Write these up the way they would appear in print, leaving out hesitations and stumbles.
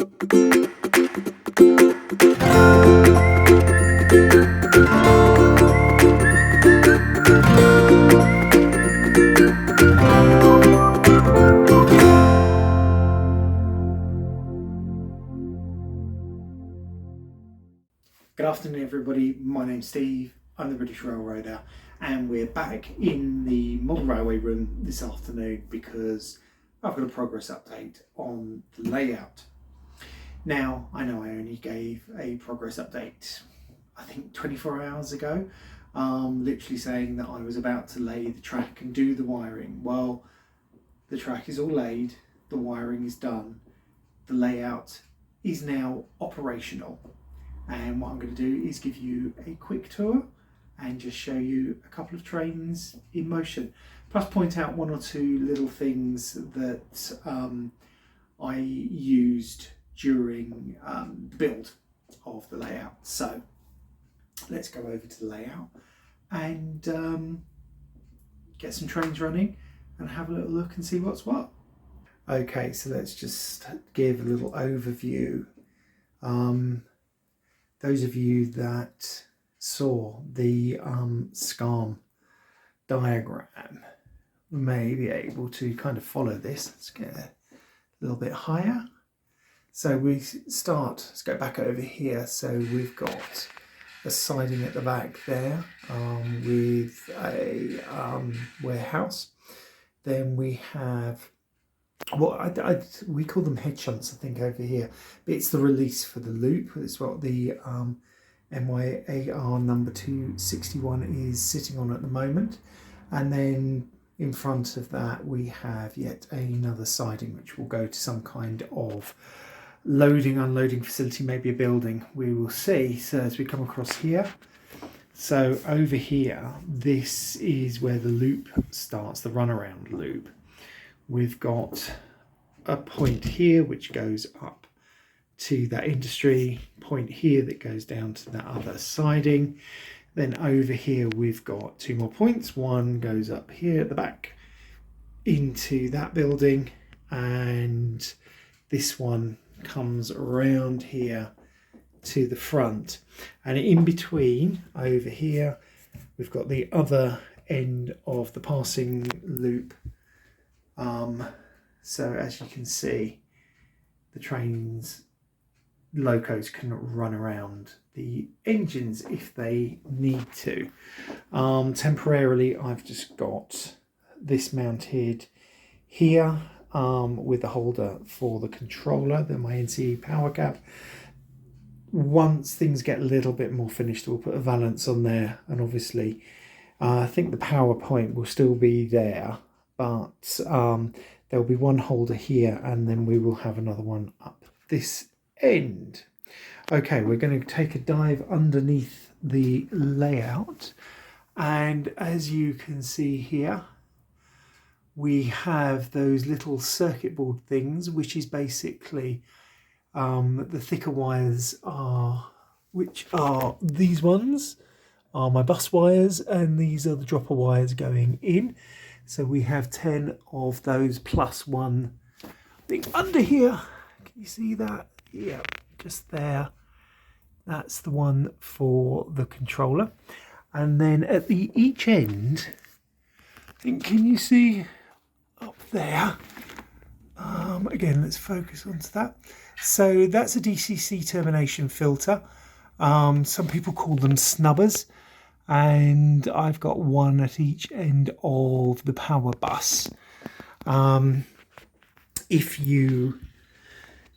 Good afternoon everybody, my name's Steve, I'm the British Railroader, and we're back in the model railway room this afternoon because I've got a progress update on the layout. Now, I know I only gave a progress update, I think 24 hours ago, literally saying that I was about to lay the track and do the wiring. Well, the track is all laid, the wiring is done, the layout is now operational. And what I'm going to do is give you a quick tour and just show you a couple of trains in motion, plus point out one or two little things that I used during the build of the layout. So let's go over to the layout and get some trains running and have a little look and see what's what. Okay, so let's just give a little overview. Those of you that saw the SCARM diagram may be able to kind of follow this. Let's get a little bit higher. So let's go back over here. So we've got a siding at the back there with a warehouse. Then we have we call them head shunts, I think, over here. But it's the release for the loop. It's what the MYAR number 261 is sitting on at the moment. And then in front of that we have yet another siding which will go to some kind of loading, unloading facility, maybe a building. We will see. So as we come across here, so over here, this is where the loop starts, the runaround loop. We've got a point here which goes up to that industry, point here that goes down to that other siding. Then over here we've got two more points. One goes up here at the back into that building, and this one comes around here to the front. And in between over here we've got the other end of the passing loop. So as you can see, the trains, locos can run around the engines if they need to. Temporarily, I've just got this mounted here with the holder for the controller, then my NCE power cap. Once things get a little bit more finished, we'll put a valance on there, and obviously I think the power point will still be there, but there'll be one holder here, and then we will have another one up this end. Okay, we're going to take a dive underneath the layout, and as you can see here, we have those little circuit board things, which is basically the thicker wires which are these ones are my bus wires, and these are the dropper wires going in. So we have 10 of those plus one thing under here. Can you see that? Yeah, just there. That's the one for the controller. And then at each end, I think, can you see up there? Again, let's focus onto that. So that's a DCC termination filter. Some people call them snubbers. And I've got one at each end of the power bus. If you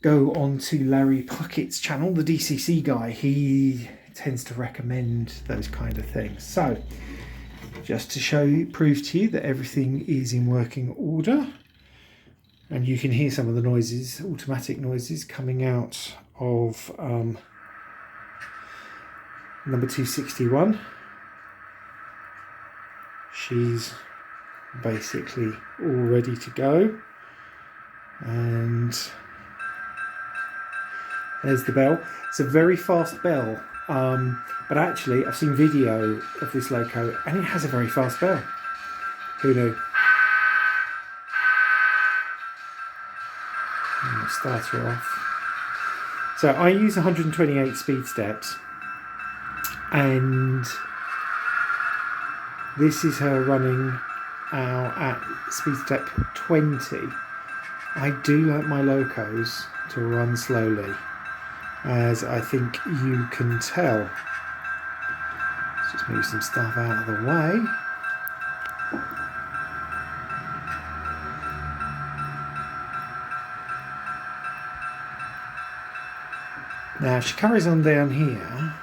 go on to Larry Puckett's channel, the DCC guy, he tends to recommend those kind of things. So just to prove to you that everything is in working order, and you can hear some of the noises, automatic noises coming out of number 261. She's basically all ready to go, and there's the bell. It's a very fast bell, but actually I've seen video of this loco and it has a very fast bell. Who knew? Start her off. So I use 128 speed steps, and this is her running out at speed step 20. I do like my locos to run slowly, as I think you can tell. Let's just move some stuff out of the way. Now, if she carries on down here,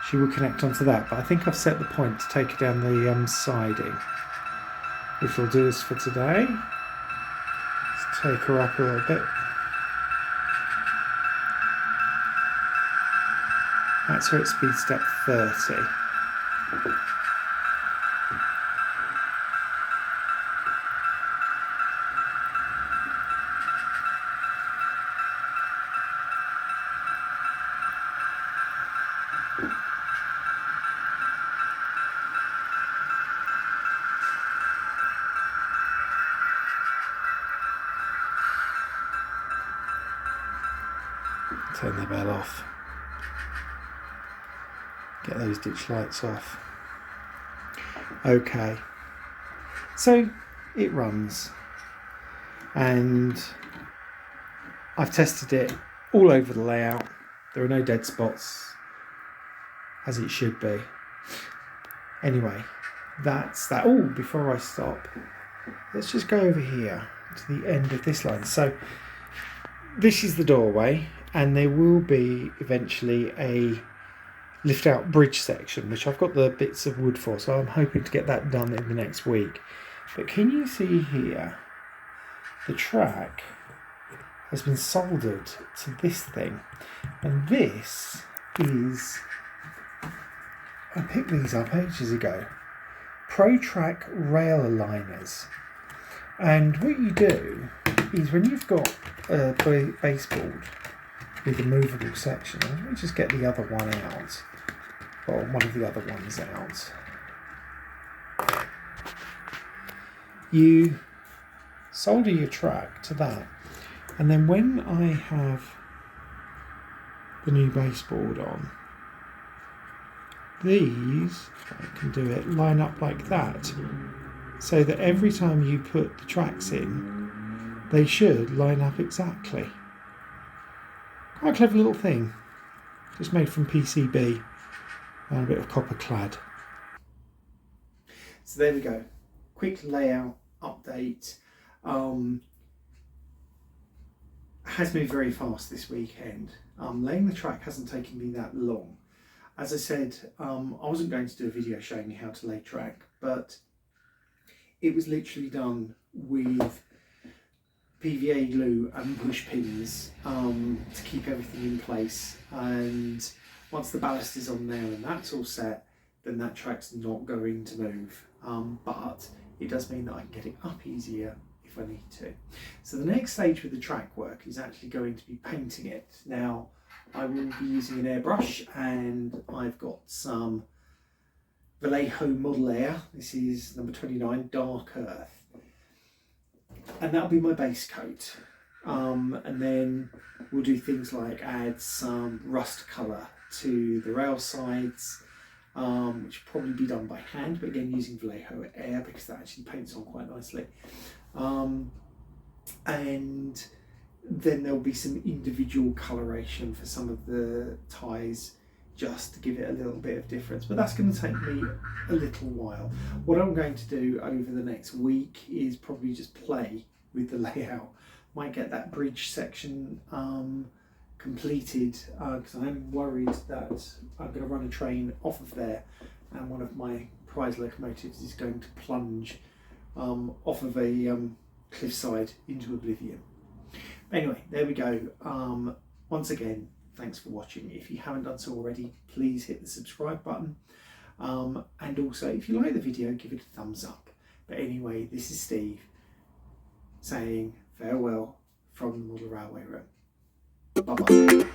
she will connect onto that, but I think I've set the point to take her down the siding, which will do us for today. Let's take her up a little bit. That's her at speed step 30. Turn the bell off. Get those ditch lights off. Okay, so it runs, and I've tested it all over the layout. There are no dead spots, as it should be. Anyway, that's that. Oh, before I stop, let's just go over here to the end of this line. So this is the doorway, and there will be eventually a lift out bridge section, which I've got the bits of wood for, so I'm hoping to get that done in the next week. But can you see here, the track has been soldered to this thing, and this is, I picked these up ages ago, ProTrack rail aligners. And what you do is, when you've got a baseboard with a movable section, let me just get the other one out, or one of the other ones out. You solder your track to that, and then when I have the new baseboard on, these, if I can do it, line up like that, so that every time you put the tracks in, they should line up exactly. Quite a clever little thing, just made from PCB and a bit of copper clad. So there we go, quick layout update. Has moved very fast this weekend. Laying the track hasn't taken me that long. As I said, I wasn't going to do a video showing you how to lay track, but it was literally done with PVA glue and push pins to keep everything in place. And once the ballast is on there and that's all set, then that track's not going to move. But it does mean that I can get it up easier if I need to. So the next stage with the track work is actually going to be painting it. Now, I will be using an airbrush, and I've got some Vallejo Model Air. This is number 29, Dark Earth. And that'll be my base coat. And then we'll do things like add some rust colour to the rail sides, which will probably be done by hand, but again using Vallejo Air because that actually paints on quite nicely. And then there'll be some individual coloration for some of the ties, just to give it a little bit of difference, but that's going to take me a little while. What I'm going to do over the next week is probably just play with the layout. Might get that bridge section completed, because I'm worried that I'm going to run a train off of there, and one of my prize locomotives is going to plunge off of a cliffside into oblivion. Anyway, there we go. Once again, thanks for watching. If you haven't done so already, please hit the subscribe button. And also, if you like the video, give it a thumbs up. But anyway, this is Steve saying farewell from the Model Railway Room. Bye-bye.